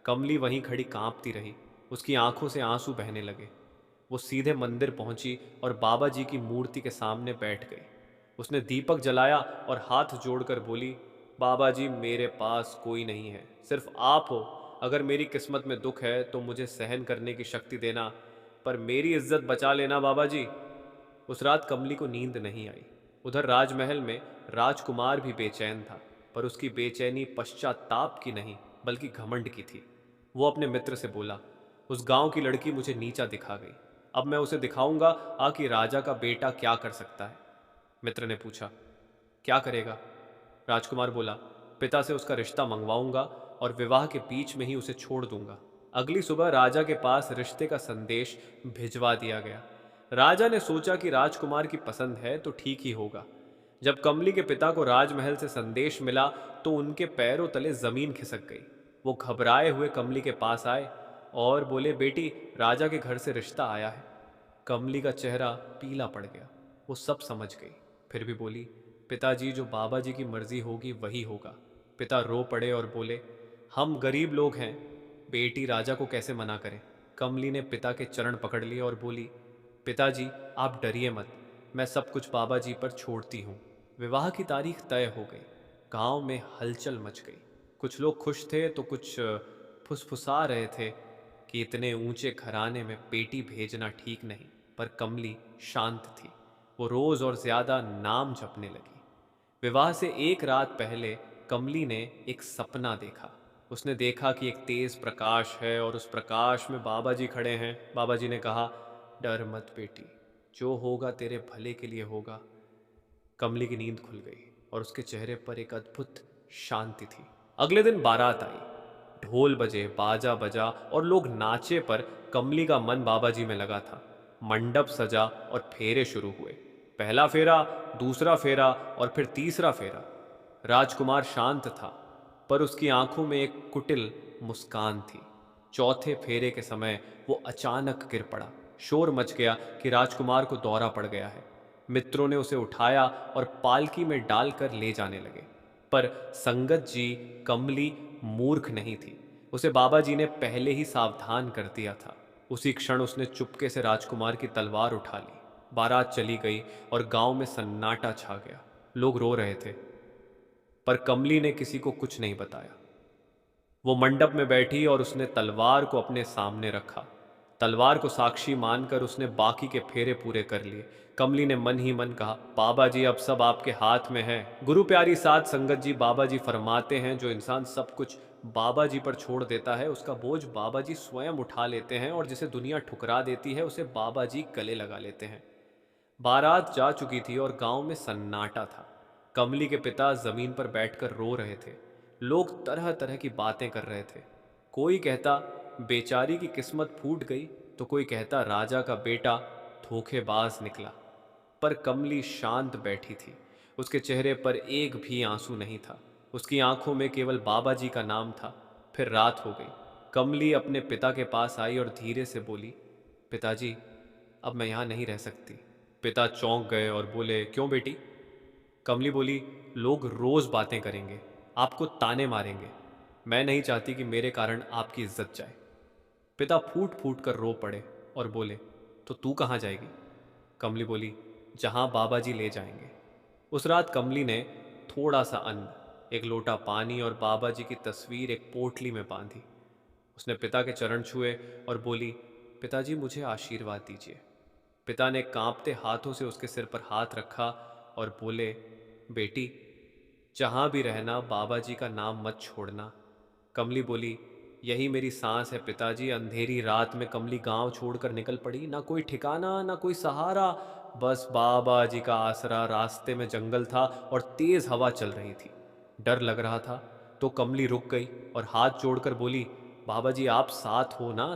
कमली वहीं खड़ी कांपती रही। उसकी आंखों से आंसू बहने लगे। वो सीधे मंदिर पहुंची और बाबा जी की मूर्ति के सामने बैठ गई। उसने दीपक जलाया और हाथ जोड़कर बोली, बाबा जी मेरे पास कोई नहीं है, सिर्फ आप हो। अगर मेरी किस्मत में दुख है तो मुझे सहन करने की शक्ति देना, पर मेरी इज्जत बचा लेना बाबा जी। उस रात कमली को नींद नहीं आई। उधर राजमहल में राजकुमार भी बेचैन था, पर उसकी बेचैनी पश्चाताप की नहीं बल्कि घमंड की थी। वो अपने मित्र से बोला, उस गांव की लड़की मुझे नीचा दिखा गई। अब मैं उसे दिखाऊंगा कि राजा का बेटा क्या कर सकता है। मित्र ने पूछा, क्या करेगा? राजकुमार बोला, पिता से उसका रिश्ता मंगवाऊंगा और विवाह के बीच में ही उसे छोड़ दूंगा। अगली सुबह राजा के पास रिश्ते का संदेश भिजवा दिया गया। राजा ने सोचा कि राजकुमार की पसंद है तो ठीक ही होगा। जब कमली के पिता को राजमहल से संदेश मिला तो उनके पैरों तले जमीन खिसक गई। वो घबराए हुए कमली के पास आए और बोले, बेटी राजा के घर से रिश्ता आया है। कमली का चेहरा पीला पड़ गया। वो सब समझ गई, फिर भी बोली, पिताजी जो बाबा जी की मर्जी होगी वही होगा। पिता रो पड़े और बोले, हम गरीब लोग हैं, बेटी राजा को कैसे मना करें? कमली ने पिता के चरण पकड़ लिए और बोली, पिताजी आप डरिए मत, मैं सब कुछ बाबा जी पर छोड़ती हूँ। विवाह की तारीख तय हो गई। गांव में हलचल मच गई। कुछ लोग खुश थे तो कुछ फुसफुसा रहे थे कि इतने ऊंचे घराने में बेटी भेजना ठीक नहीं। पर कमली शांत थी। वो रोज और ज्यादा नाम जपने लगी। विवाह से एक रात पहले कमली ने एक सपना देखा। उसने देखा कि एक तेज प्रकाश है और उस प्रकाश में बाबा जी खड़े हैं। बाबा जी ने कहा, डर मत बेटी, जो होगा तेरे भले के लिए होगा। कमली की नींद खुल गई और उसके चेहरे पर एक अद्भुत शांति थी। अगले दिन बारात आई। ढोल बजे, बाजा बजा और लोग नाचे, पर कमली का मन बाबा जी में लगा था। मंडप सजा और फेरे शुरू हुए। पहला फेरा, दूसरा फेरा और फिर तीसरा फेरा। राजकुमार शांत था। पर उसकी आंखों में एक कुटिल मुस्कान थी। चौथे फेरे के समय वो अचानक गिर पड़ा। शोर मच गया कि राजकुमार को दौरा पड़ गया है। मित्रों ने उसे उठाया और पालकी में डालकर ले जाने लगे। पर संगत जी कमली मूर्ख नहीं थी। उसे बाबा जी ने पहले ही सावधान कर दिया था। उसी क्षण उसने चुपके से राजकुमार की तलवार उठा ली। बारात चली गई और गांव में सन्नाटा छा गया। लोग रो रहे थे, पर कमली ने किसी को कुछ नहीं बताया। वो मंडप में बैठी और उसने तलवार को अपने सामने रखा। तलवार को साक्षी मानकर उसने बाकी के फेरे पूरे कर लिए। कमली ने मन ही मन कहा, बाबा जी अब सब आपके हाथ में है। गुरु प्यारी साध संगत जी, बाबा जी फरमाते हैं जो इंसान सब कुछ बाबा जी पर छोड़ देता है उसका बोझ बाबा जी स्वयं उठा लेते हैं, और जिसे दुनिया ठुकरा देती है उसे बाबा जी गले लगा लेते हैं। बारात जा चुकी थी और गांव में सन्नाटा था। कमली के पिता जमीन पर बैठकर रो रहे थे। लोग तरह तरह की बातें कर रहे थे। कोई कहता बेचारी की किस्मत फूट गई, तो कोई कहता राजा का बेटा धोखेबाज निकला। पर कमली शांत बैठी थी। उसके चेहरे पर एक भी आंसू नहीं था। उसकी आंखों में केवल बाबा जी का नाम था। फिर रात हो गई। कमली अपने पिता के पास आई और धीरे से बोली, पिताजी, अब मैं यहाँ नहीं रह सकती। पिता चौंक गए और बोले, क्यों बेटी? कमली बोली, लोग रोज बातें करेंगे, आपको ताने मारेंगे। मैं नहीं चाहती कि मेरे कारण आपकी इज्जत जाए। पिता फूट फूट कर रो पड़े और बोले, तो तू कहाँ जाएगी? कमली बोली, जहाँ बाबा जी ले जाएंगे। उस रात कमली ने थोड़ा सा अन्न, एक लोटा पानी और बाबा जी की तस्वीर एक पोटली में बांधी। उसने पिता के चरण छुए और बोली, पिताजी मुझे आशीर्वाद दीजिए। पिता ने कांपते हाथों से उसके सिर पर हाथ रखा और बोले, बेटी, जहां भी रहना बाबा जी का नाम मत छोड़ना। कमली बोली, यही मेरी सांस है पिताजी। अंधेरी रात में कमली गांव छोड़कर निकल पड़ी। ना कोई ठिकाना, ना कोई सहारा, बस बाबा जी का आसरा। रास्ते में जंगल था और तेज हवा चल रही थी। डर लग रहा था तो कमली रुक गई और हाथ जोड़कर बोली, बाबा जी आप साथ हो ना?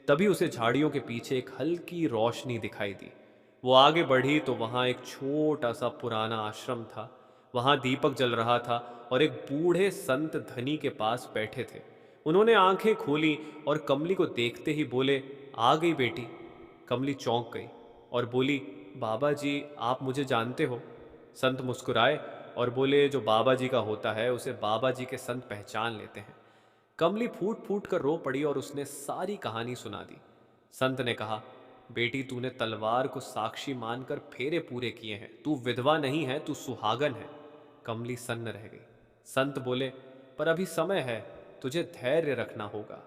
तभी उसे झाड़ियों के पीछे एक हल्की रोशनी दिखाई दी। वो आगे बढ़ी तो वहां एक छोटा सा पुराना आश्रम था। वहां दीपक जल रहा था और एक बूढ़े संत धनी के पास बैठे थे। उन्होंने आंखें खोली और कमली को देखते ही बोले, आ गई बेटी। कमली चौंक गई और बोली, बाबा जी आप मुझे जानते हो? संत मुस्कुराए और बोले, जो बाबा जी का होता है उसे बाबा जी के संत पहचान लेते हैं। कमली फूट फूट कर रो पड़ी और उसने सारी कहानी सुना दी। संत ने कहा, बेटी तूने तलवार को साक्षी मानकर फेरे पूरे किए हैं। तू विधवा नहीं है, तू सुहागन है। कमली सन्न रह गई। संत बोले, पर अभी समय है, तुझे धैर्य रखना होगा।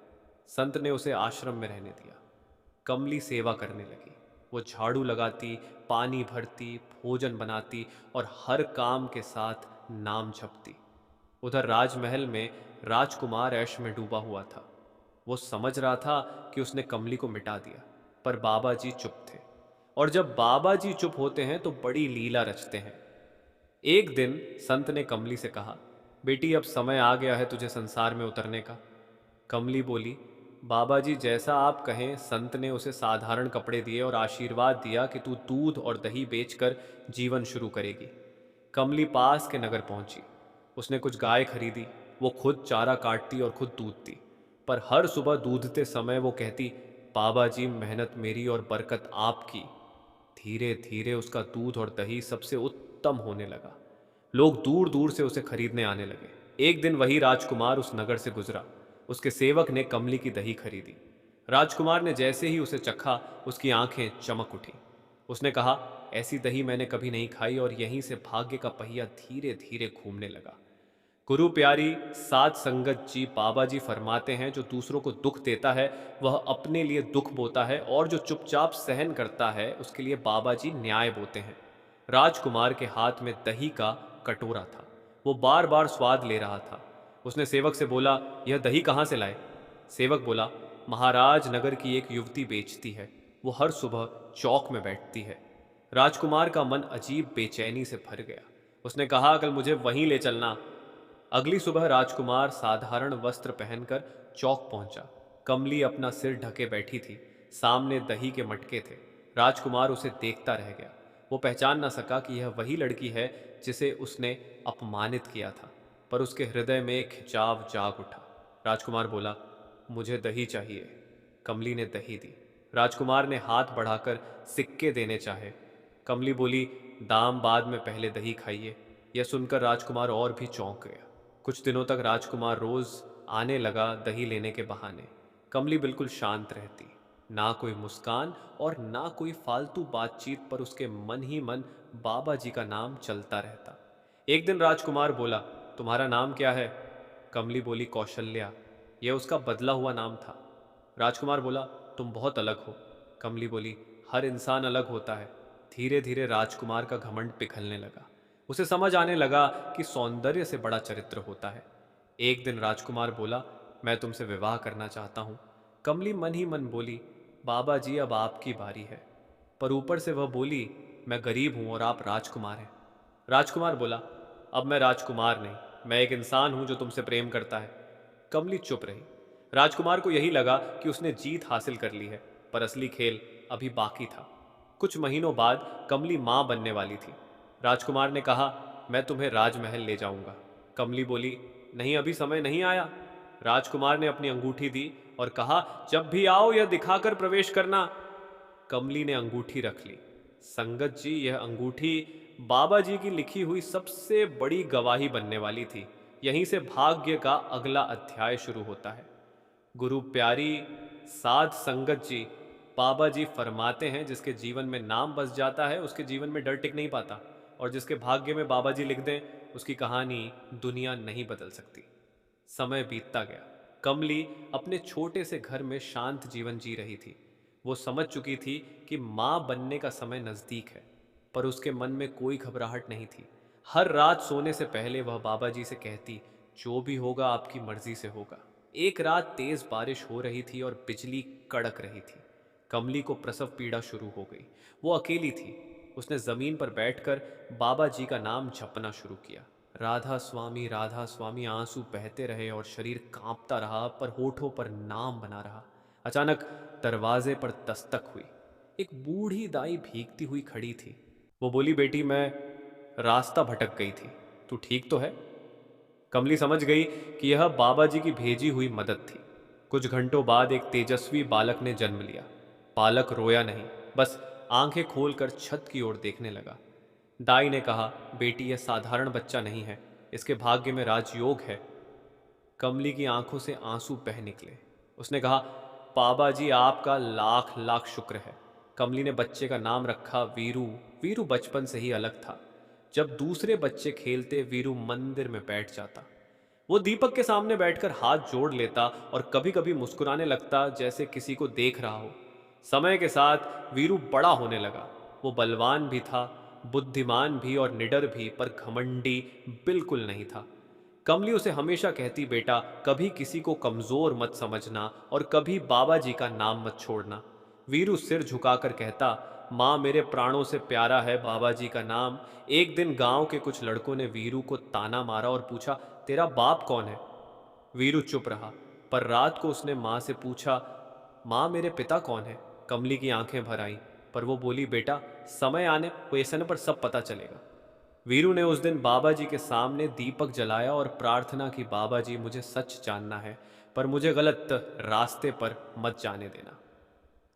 संत ने उसे आश्रम में रहने दिया। कमली सेवा करने लगी। वो झाड़ू लगाती, पानी भरती, भोजन बनाती और हर काम के साथ नाम जपती। उधर राजमहल में राजकुमार ऐश में डूबा हुआ था। वो समझ रहा था कि उसने कमली को मिटा दिया, पर बाबा जी चुप थे। और जब बाबा जी चुप होते हैं तो बड़ी लीला रचते हैं। एक दिन संत ने कमली से कहा, बेटी अब समय आ गया है तुझे संसार में उतरने का। कमली बोली, बाबा जी जैसा आप कहें। संत ने उसे साधारण कपड़े दिए और आशीर्वाद दिया कि तू दूध और दही बेचकर जीवन शुरू करेगी। कमली पास के नगर पहुंची। उसने कुछ गाय खरीदी। वो खुद चारा काटती और खुद दूधती। पर हर सुबह दूधते समय वो कहती, बाबा जी मेहनत मेरी और बरकत आपकी। धीरे धीरे उसका दूध और दही सबसे उत्तम होने लगा। लोग दूर दूर से उसे खरीदने आने लगे। एक दिन वही राजकुमार उस नगर से गुजरा। उसके सेवक ने कमली की दही खरीदी। राजकुमार ने जैसे ही उसे चखा, उसकी आंखें चमक उठी। उसने कहा, ऐसी दही मैंने कभी नहीं खाई। और यहीं से भाग्य का पहिया धीरे धीरे घूमने लगा। गुरु प्यारी साध संगत जी, बाबा जी फरमाते हैं, जो दूसरों को दुख देता है वह अपने लिए दुख बोता है, और जो चुपचाप सहन करता है उसके लिए बाबा जी न्याय बोते हैं। राजकुमार के हाथ में दही का कटोरा था। वो बार बार स्वाद ले रहा था। उसने सेवक से बोला, यह दही कहाँ से लाए? सेवक बोला, महाराज नगर की एक युवती बेचती है। वो हर सुबह चौक में बैठती है। राजकुमार का मन अजीब बेचैनी से भर गया। उसने कहा, कल मुझे वहीं ले चलना। अगली सुबह राजकुमार साधारण वस्त्र पहनकर चौक पहुंचा। कमली अपना सिर ढके बैठी थी। सामने दही के मटके थे। राजकुमार उसे देखता रह गया। वो पहचान न सका कि यह वही लड़की है जिसे उसने अपमानित किया था। पर उसके हृदय में खिंचाव जाग उठा। राजकुमार बोला, मुझे दही चाहिए। कमली ने दही दी। राजकुमार ने हाथ बढ़ाकर सिक्के देने चाहे। कमली बोली, दाम बाद में, पहले दही खाइए। यह सुनकर राजकुमार और भी चौंक गया। कुछ दिनों तक राजकुमार रोज आने लगा दही लेने के बहाने। कमली बिल्कुल शांत रहती, ना कोई मुस्कान और ना कोई फालतू बातचीत, पर उसके मन ही मन बाबा जी का नाम चलता रहता। एक दिन राजकुमार बोला, तुम्हारा नाम क्या है? कमली बोली, कौशल्या। यह उसका बदला हुआ नाम था। राजकुमार बोला, तुम बहुत अलग हो। कमली बोली, हर इंसान अलग होता है। धीरे धीरे राजकुमार का घमंड पिघलने लगा। उसे समझ आने लगा कि सौंदर्य से बड़ा चरित्र होता है। एक दिन राजकुमार बोला, मैं तुमसे विवाह करना चाहता हूं। कमली मन ही मन बोली, बाबा जी अब आपकी बारी है। पर ऊपर से वह बोली, मैं गरीब हूं और आप राजकुमार हैं। राजकुमार बोला, अब मैं राजकुमार नहीं, मैं एक इंसान हूं जो तुमसे प्रेम करता है। कमली चुप रही। राजकुमार को यही लगा कि उसने जीत हासिल कर ली है, पर असली खेल अभी बाकी था। कुछ महीनों बाद कमली मां बनने वाली थी। राजकुमार ने कहा, मैं तुम्हें राजमहल ले जाऊंगा। कमली बोली, नहीं, अभी समय नहीं आया। राजकुमार ने अपनी अंगूठी दी और कहा, जब भी आओ यह दिखाकर प्रवेश करना। कमली ने अंगूठी रख ली। संगत जी, यह अंगूठी बाबा जी की लिखी हुई सबसे बड़ी गवाही बनने वाली थी। यहीं से भाग्य का अगला अध्याय शुरू होता है। गुरु प्यारी साध संगत जी, बाबा जी फरमाते हैं, जिसके जीवन में नाम बस जाता है उसके जीवन में डर टिक नहीं पाता, और जिसके भाग्य में बाबा जी लिख दें उसकी कहानी दुनिया नहीं बदल सकती। समय बीतता गया। कमली अपने छोटे से घर में शांत जीवन जी रही थी। वो समझ चुकी थी कि मां बनने का समय नजदीक है, पर उसके मन में कोई घबराहट नहीं थी। हर रात सोने से पहले वह बाबा जी से कहती, जो भी होगा आपकी मर्जी से होगा। एक रात तेज बारिश हो रही थी और बिजली कड़क रही थी। कमली को प्रसव पीड़ा शुरू हो गई। वो अकेली थी। उसने जमीन पर बैठकर बाबा जी का नाम जपना शुरू किया। राधा स्वामी आंसू बहते रहे और शरीर कांपता रहा, पर होठों पर नाम बना रहा। अचानक दरवाजे पर दस्तक हुई। एक बूढ़ी दाई भीगती हुई खड़ी थी। वो बोली, बेटी, मैं रास्ता भटक गई थी, तू ठीक तो है? कमली समझ गई कि यह बाबा जी की भेजी हुई मदद थी। कुछ घंटों बाद एक तेजस्वी बालक ने जन्म लिया। बालक रोया नहीं, बस आंखें खोलकर छत की ओर देखने लगा। दाई ने कहा, बेटी, यह साधारण बच्चा नहीं है, इसके भाग्य में राजयोग है। कमली की आंखों से आंसू बह निकले। उसने कहा, बाबा जी आपका लाख लाख शुक्र है। कमली ने बच्चे का नाम रखा वीरू। वीरू बचपन से ही अलग था। जब दूसरे बच्चे खेलते, वीरू मंदिर में बैठ जाता। वो दीपक के सामने बैठकर हाथ जोड़ लेता और कभी कभी मुस्कुराने लगता, जैसे किसी को देख रहा हो। समय के साथ वीरू बड़ा होने लगा। वो बलवान भी था, बुद्धिमान भी और निडर भी, पर घमंडी बिल्कुल नहीं था। कमली उसे हमेशा कहती, बेटा, कभी किसी को कमजोर मत समझना और कभी बाबा जी का नाम मत छोड़ना। वीरू सिर झुकाकर कहता, माँ, मेरे प्राणों से प्यारा है बाबा जी का नाम। एक दिन गांव के कुछ लड़कों ने वीरू को ताना मारा और पूछा, तेरा बाप कौन है? वीरू चुप रहा, पर रात को उसने माँ से पूछा, माँ, मेरे पिता कौन है? कमली की आंखें भर आईं, पर वो बोली, बेटा, समय आने पर सब पता चलेगा। वीरू ने उस दिन बाबा जी के सामने दीपक जलाया और प्रार्थना की, बाबा जी, मुझे सच जानना है, पर मुझे गलत रास्ते पर मत जाने देना।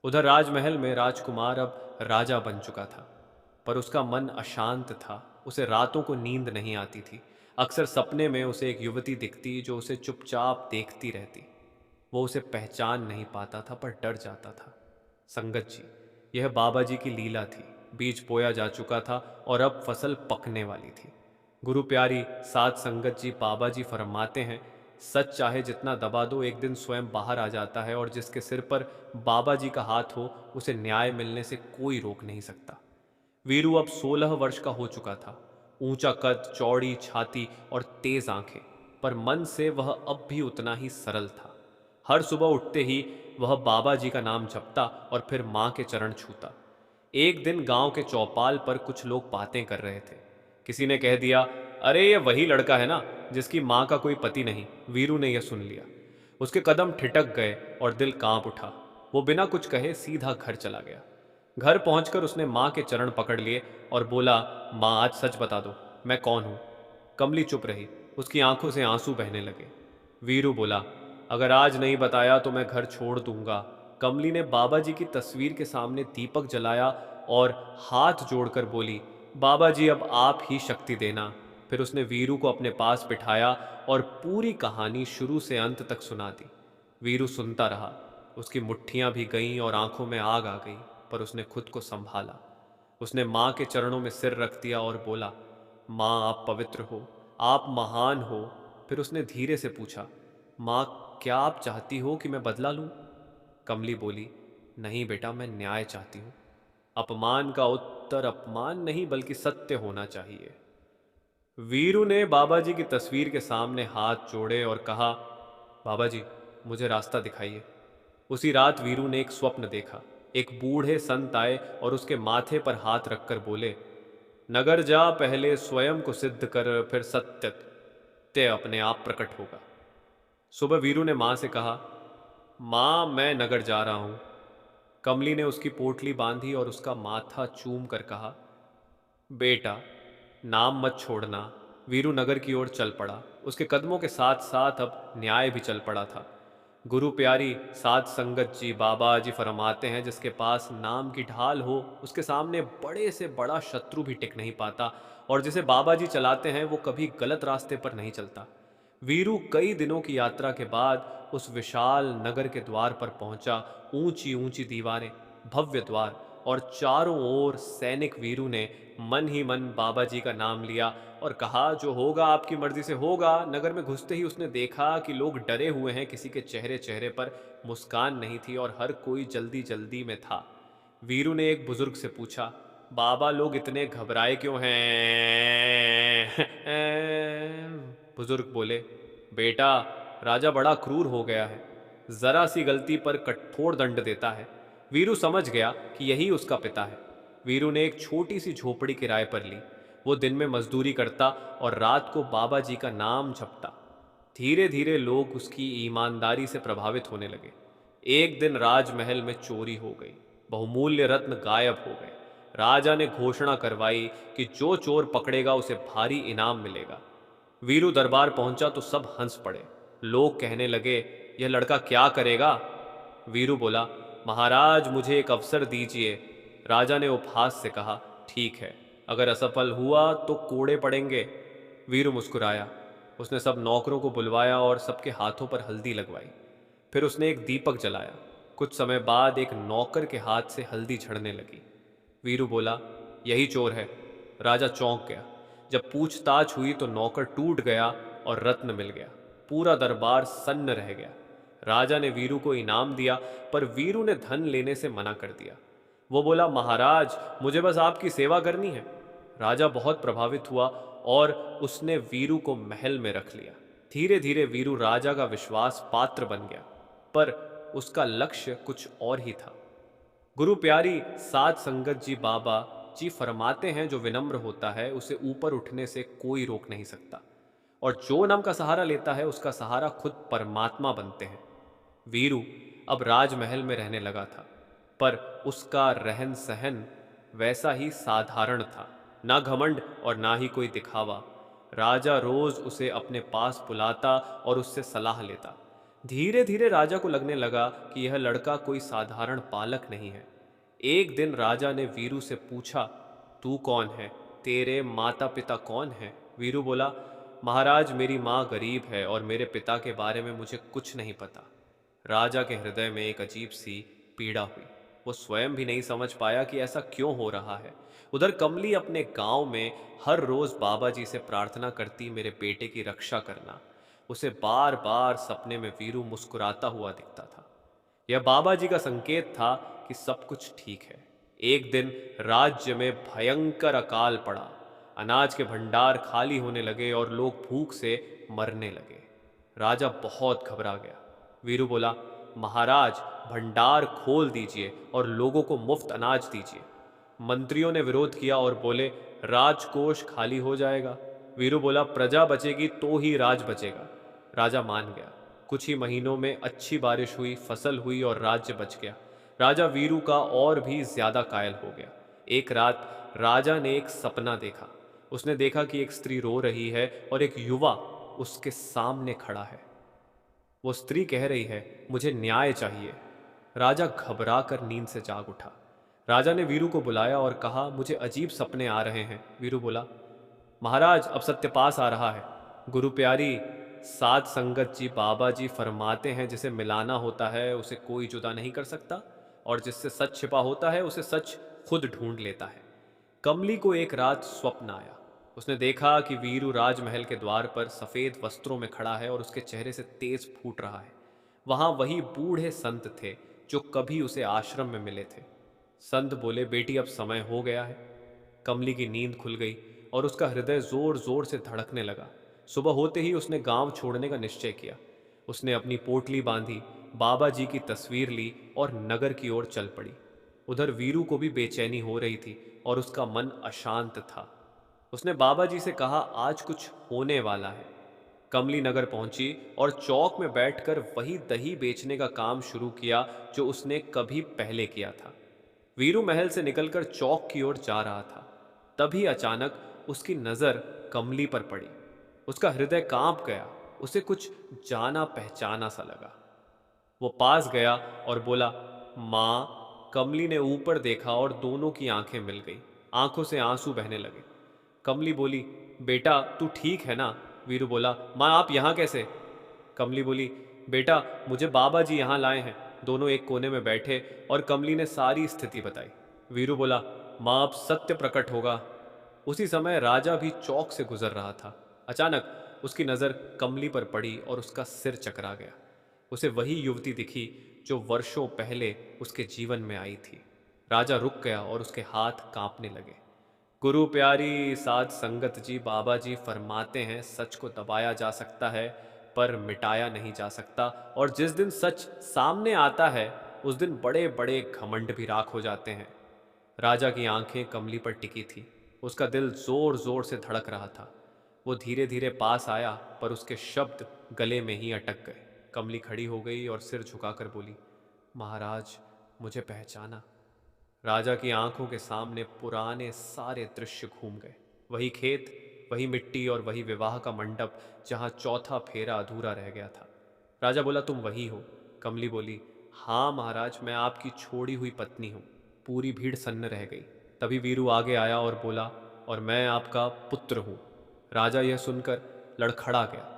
उधर राजमहल में राजकुमार अब राजा बन चुका था, पर उसका मन अशांत था। उसे रातों को नींद नहीं आती थी। अक्सर सपने में उसे एक युवती दिखती जो उसे चुपचाप देखती रहती। वो उसे पहचान नहीं पाता था, पर डर जाता था। संगत जी, यह बाबा जी की लीला थी। बीज बोया जा चुका था और अब फसल पकने वाली थी। गुरु प्यारी सात संगत जी, बाबा जी फरमाते हैं, सच चाहे जितना दबा दो, एक दिन स्वयं बाहर आ जाता है, और जिसके सिर पर बाबा जी का हाथ हो, उसे न्याय मिलने से कोई रोक नहीं सकता। वीरू अब 16 वर्ष का हो चुका था। ऊंचा कद, चौड़ी छाती और तेज आंखें, पर मन से वह अब भी उतना ही सरल था। हर सुबह उठते ही वह बाबा जी का नाम जपता और फिर माँ के चरण छूता। एक दिन गांव के चौपाल पर कुछ लोग बातें कर रहे थे। किसी ने कह दिया, अरे ये वही लड़का है ना जिसकी माँ का कोई पति नहीं। वीरू ने यह सुन लिया। उसके कदम ठिठक गए और दिल कांप उठा। वो बिना कुछ कहे सीधा घर चला गया। घर पहुंचकर उसने माँ के चरण पकड़ लिए और बोला, माँ, आज सच बता दो, मैं कौन हूं? कमली चुप रही। उसकी आंखों से आंसू बहने लगे। वीरू बोला, अगर आज नहीं बताया तो मैं घर छोड़ दूंगा। कमली ने बाबा जी की तस्वीर के सामने दीपक जलाया और हाथ जोड़कर बोली, बाबा जी अब आप ही शक्ति देना। फिर उसने वीरू को अपने पास बिठाया और पूरी कहानी शुरू से अंत तक सुना दी। वीरू सुनता रहा। उसकी मुट्ठियां भी गईं और आंखों में आग आ गई, पर उसने खुद को संभाला। उसने माँ के चरणों में सिर रख दिया और बोला, माँ आप पवित्र हो, आप महान हो। फिर उसने धीरे से पूछा, माँ क्या आप चाहती हो कि मैं बदला लूं? कमली बोली, नहीं बेटा, मैं न्याय चाहती हूँ। अपमान का उत्तर अपमान नहीं बल्कि सत्य होना चाहिए। वीरू ने बाबा जी की तस्वीर के सामने हाथ जोड़े और कहा, बाबा जी मुझे रास्ता दिखाइए। उसी रात वीरू ने एक स्वप्न देखा। एक बूढ़े संत आए और उसके माथे पर हाथ रखकर बोले, नगर जा, पहले स्वयं को सिद्ध कर, फिर सत्य अपने आप प्रकट होगा। सुबह वीरू ने माँ से कहा, माँ मैं नगर जा रहा हूँ। कमली ने उसकी पोटली बांधी और उसका माथा चूम कर कहा, बेटा नाम मत छोड़ना। वीरू नगर की ओर चल पड़ा। उसके कदमों के साथ साथ अब न्याय भी चल पड़ा था। गुरु प्यारी साध संगत जी बाबा जी फरमाते हैं, जिसके पास नाम की ढाल हो उसके सामने बड़े से बड़ा शत्रु भी टिक नहीं पाता, और जिसे बाबा जी चलाते हैं वो कभी गलत रास्ते पर नहीं चलता। वीरू कई दिनों की यात्रा के बाद उस विशाल नगर के द्वार पर पहुंचा। ऊंची ऊंची दीवारें, भव्य द्वार और चारों ओर सैनिक। वीरू ने मन ही मन बाबा जी का नाम लिया और कहा, जो होगा आपकी मर्जी से होगा। नगर में घुसते ही उसने देखा कि लोग डरे हुए हैं। किसी के चेहरे चेहरे पर मुस्कान नहीं थी और हर कोई जल्दी जल्दी में था। वीरू ने एक बुजुर्ग से पूछा, बाबा लोग इतने घबराए क्यों हैं? बुजुर्ग बोले, बेटा राजा बड़ा क्रूर हो गया है, जरा सी गलती पर कठोर दंड देता है। वीरू समझ गया कि यही उसका पिता है। वीरू ने एक छोटी सी झोपड़ी किराए पर ली। वो दिन में मजदूरी करता और रात को बाबा जी का नाम जपता। धीरे धीरे लोग उसकी ईमानदारी से प्रभावित होने लगे। एक दिन राजमहल में चोरी हो गई। बहुमूल्य रत्न गायब हो गए। राजा ने घोषणा करवाई कि जो चोर पकड़ेगा उसे भारी इनाम मिलेगा। वीरू दरबार पहुंचा तो सब हंस पड़े। लोग कहने लगे, यह लड़का क्या करेगा? वीरू बोला, महाराज मुझे एक अवसर दीजिए। राजा ने उपहास से कहा, ठीक है, अगर असफल हुआ तो कोड़े पड़ेंगे। वीरू मुस्कुराया। उसने सब नौकरों को बुलवाया और सबके हाथों पर हल्दी लगवाई। फिर उसने एक दीपक जलाया। कुछ समय बाद एक नौकर के हाथ से हल्दी झड़ने लगी। वीरू बोला, यही चोर है। राजा चौंक गया। जब पूछताछ हुई तो नौकर टूट गया और रत्न मिल गया। पूरा दरबार सन्न रह गया। राजा ने वीरू को इनाम दिया, पर वीरू ने धन लेने से मना कर दिया। वो बोला, महाराज मुझे बस आपकी सेवा करनी है। राजा बहुत प्रभावित हुआ और उसने वीरू को महल में रख लिया। धीरे धीरे वीरू राजा का विश्वास पात्र बन गया, पर उसका लक्ष्य कुछ और ही था। गुरु प्यारी साध संगत जी बाबा जी फरमाते हैं, जो विनम्र होता है उसे ऊपर उठने से कोई रोक नहीं सकता, और जो नम का सहारा लेता है उसका सहारा खुद परमात्मा बनते हैं। वीरू अब राजमहल में रहने लगा था, पर उसका रहन सहन वैसा ही साधारण था। ना घमंड और ना ही कोई दिखावा। राजा रोज उसे अपने पास बुलाता और उससे सलाह लेता। धीरे धीरे राजा को लगने लगा कि यह लड़का कोई साधारण बालक नहीं है। एक दिन राजा ने वीरू से पूछा, तू कौन है? तेरे माता पिता कौन हैं? वीरू बोला, महाराज मेरी माँ गरीब है और मेरे पिता के बारे में मुझे कुछ नहीं पता। राजा के हृदय में एक अजीब सी पीड़ा हुई। वो स्वयं भी नहीं समझ पाया कि ऐसा क्यों हो रहा है। उधर कमली अपने गांव में हर रोज बाबा जी से प्रार्थना करती, मेरे बेटे की रक्षा करना। उसे बार बार सपने में वीरू मुस्कुराता हुआ दिखता था। यह बाबा जी का संकेत था कि सब कुछ ठीक है। एक दिन राज्य में भयंकर अकाल पड़ा। अनाज के भंडार खाली होने लगे और लोग भूख से मरने लगे। राजा बहुत घबरा गया। वीरू बोला, महाराज भंडार खोल दीजिए और लोगों को मुफ्त अनाज दीजिए। मंत्रियों ने विरोध किया और बोले, राजकोष खाली हो जाएगा। वीरू बोला, प्रजा बचेगी तो ही राज बचेगा। राजा मान गया। कुछ ही महीनों में अच्छी बारिश हुई, फसल हुई और राज्य बच गया। राजा वीरू का और भी ज्यादा कायल हो गया। एक रात राजा ने एक सपना देखा। उसने देखा कि एक स्त्री रो रही है और एक युवा उसके सामने खड़ा है। वो स्त्री कह रही है, मुझे न्याय चाहिए। राजा घबरा कर नींद से जाग उठा। राजा ने वीरू को बुलाया और कहा, मुझे अजीब सपने आ रहे हैं। वीरू बोला, महाराज अब सत्य पास आ रहा है। गुरु प्यारी साध संगत जी बाबा जी फरमाते हैं, जिसे मिलाना होता है उसे कोई जुदा नहीं कर सकता, और जिससे सच छिपा होता है उसे सच खुद ढूंढ लेता है। कमली को एक रात स्वप्न आया। उसने देखा कि वीरू राजमहल के द्वार पर सफेद वस्त्रों में खड़ा है और उसके चेहरे से तेज फूट रहा है। वहां वही बूढ़े संत थे जो कभी उसे आश्रम में मिले थे। संत बोले, बेटी अब समय हो गया है। कमली की नींद खुल गई और उसका हृदय जोर जोर से धड़कने लगा। सुबह होते ही उसने गांव छोड़ने का निश्चय किया। उसने अपनी पोटली बांधी, बाबा जी की तस्वीर ली और नगर की ओर चल पड़ी। उधर वीरू को भी बेचैनी हो रही थी और उसका मन अशांत था। उसने बाबा जी से कहा, आज कुछ होने वाला है। कमली नगर पहुंची और चौक में बैठकर वही दही बेचने का काम शुरू किया जो उसने कभी पहले किया था। वीरू महल से निकलकर चौक की ओर जा रहा था। तभी अचानक उसकी नजर कमली पर पड़ी। उसका हृदय कांप गया। उसे कुछ जाना पहचाना सा लगा। वो पास गया और बोला, माँ। कमली ने ऊपर देखा और दोनों की आंखें मिल गई। आंखों से आंसू बहने लगे। कमली बोली, बेटा तू ठीक है ना? वीरू बोला, माँ आप यहाँ कैसे? कमली बोली, बेटा मुझे बाबा जी यहाँ लाए हैं। दोनों एक कोने में बैठे और कमली ने सारी स्थिति बताई। वीरू बोला, माँ अब सत्य प्रकट होगा। उसी समय राजा भी चौक से गुजर रहा था। अचानक उसकी नज़र कमली पर पड़ी और उसका सिर चकरा गया। उसे वही युवती दिखी जो वर्षों पहले उसके जीवन में आई थी। राजा रुक गया और उसके हाथ कांपने लगे। गुरु प्यारी साध संगत जी बाबा जी फरमाते हैं, सच को दबाया जा सकता है पर मिटाया नहीं जा सकता, और जिस दिन सच सामने आता है उस दिन बड़े बड़े घमंड भी राख हो जाते हैं। राजा की आंखें कमली पर टिकी थी। उसका दिल जोर जोर से धड़क रहा था। वो धीरे धीरे पास आया पर उसके शब्द गले में ही अटक गए। कमली खड़ी हो गई और सिर झुकाकर बोली, महाराज मुझे पहचाना? राजा की आंखों के सामने पुराने सारे दृश्य घूम गए। वही खेत, वही मिट्टी और वही विवाह का मंडप जहां चौथा फेरा अधूरा रह गया था। राजा बोला, तुम वही हो? कमली बोली, हाँ महाराज, मैं आपकी छोड़ी हुई पत्नी हूँ। पूरी भीड़ सन्न रह गई। तभी वीरू आगे आया और बोला, और मैं आपका पुत्र हूँ। राजा यह सुनकर लड़खड़ा गया।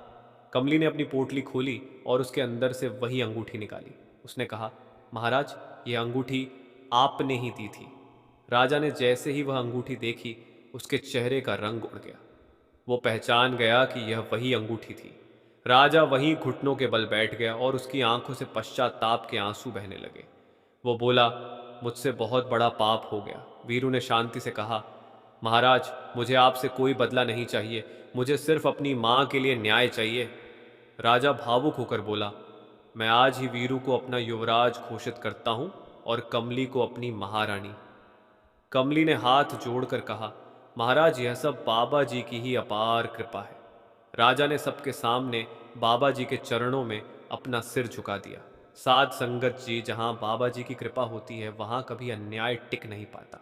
कमली ने अपनी पोटली खोली और उसके अंदर से वही अंगूठी निकाली। उसने कहा, महाराज यह अंगूठी आपने ही दी थी। राजा ने जैसे ही वह अंगूठी देखी, उसके चेहरे का रंग उड़ गया। वो पहचान गया कि यह वही अंगूठी थी। राजा वहीं घुटनों के बल बैठ गया और उसकी आंखों से पश्चाताप के आंसू बहने लगे। वो बोला, मुझसे बहुत बड़ा पाप हो गया। वीरू ने शांति से कहा, महाराज मुझे आपसे कोई बदला नहीं चाहिए। मुझे सिर्फ अपनी माँ के लिए न्याय चाहिए। राजा भावुक होकर बोला, मैं आज ही वीरू को अपना युवराज घोषित करता हूँ और कमली को अपनी महारानी। कमली ने हाथ जोड़कर कहा, महाराज यह सब बाबा जी की ही अपार कृपा है। राजा ने सबके सामने बाबा जी के चरणों में अपना सिर झुका दिया। साध संगत जी, जहां बाबा जी की कृपा होती है वहां कभी अन्याय टिक नहीं पाता।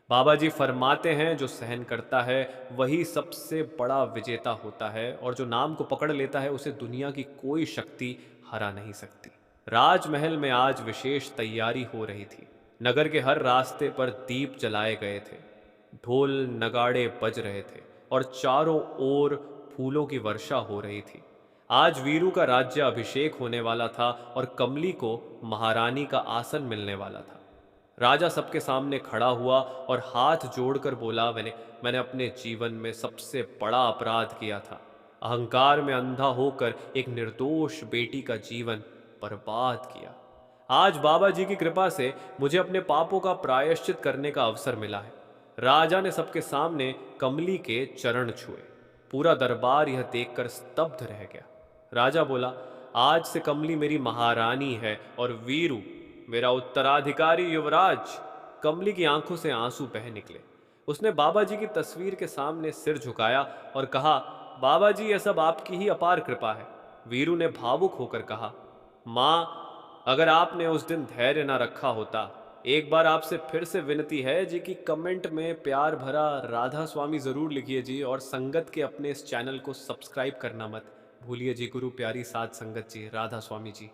बाबा जी फरमाते हैं, जो सहन करता है वही सबसे बड़ा विजेता होता है, और जो नाम को पकड़ लेता है उसे दुनिया की कोई शक्ति हरा नहीं सकती। राजमहल में आज विशेष तैयारी हो रही थी। नगर के हर रास्ते पर दीप जलाए गए थे। ढोल नगाड़े बज रहे थे और चारों ओर फूलों की वर्षा हो रही थी। आज वीरू का राज्य अभिषेक होने वाला था और कमली को महारानी का आसन मिलने वाला था। राजा सबके सामने खड़ा हुआ और हाथ जोड़कर बोला, मैंने अपने जीवन में सबसे बड़ा अपराध किया था। अहंकार में अंधा होकर एक निर्दोष बेटी का जीवन बर्बाद किया। आज बाबा जी की कृपा से मुझे अपने पापों का प्रायश्चित करने का अवसर मिला है। राजा ने सबके सामने कमली के चरण छुए। पूरा दरबार यह देखकर स्तब्ध रह गया। राजा बोला, आज से कमली मेरी महारानी है और वीरू मेरा उत्तराधिकारी युवराज। कमली की आंखों से आंसू बह निकले। उसने बाबा जी की तस्वीर के सामने सिर झुकाया और कहा, बाबा जी यह सब आपकी ही अपार कृपा है। वीरू ने भावुक होकर कहा, माँ अगर आपने उस दिन धैर्य न रखा होता। एक बार आपसे फिर से विनती है जी कि कमेंट में प्यार भरा राधा स्वामी ज़रूर लिखिए जी, और संगत के अपने इस चैनल को सब्सक्राइब करना मत भूलिए जी गुरु प्यारी साध संगत जी, राधा स्वामी जी।